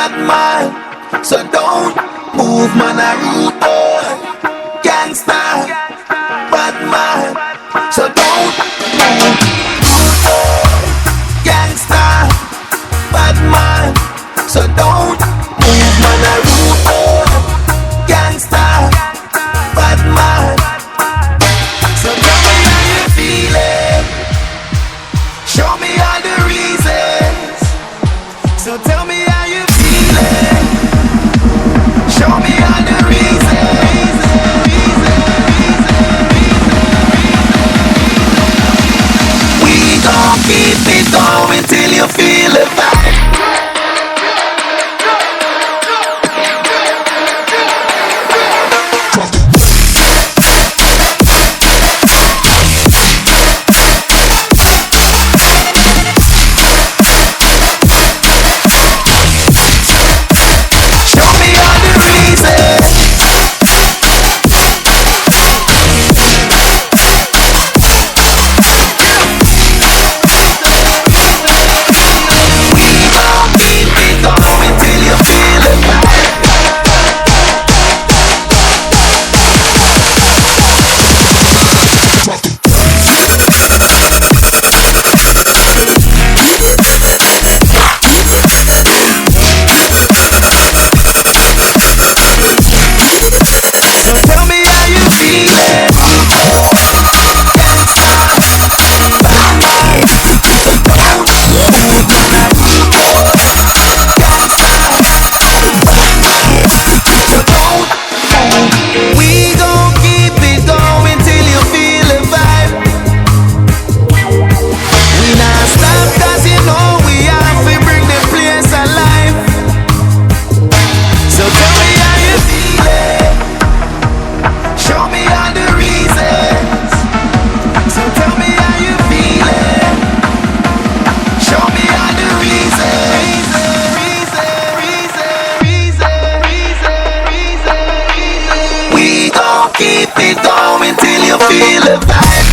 bad man. So don't move, man, a rude boy. Gangsta, bad man. So don't move, rude boy. Gangsta, bad man. So don't move, man, a rude boy. Gangsta, bad man. So tell me how you feeling. Show me all the reasons. So tell me how you feeling. Show me all the reasons. We gon' keep it going till you feel the vibe. Keep it going till you feel the vibe.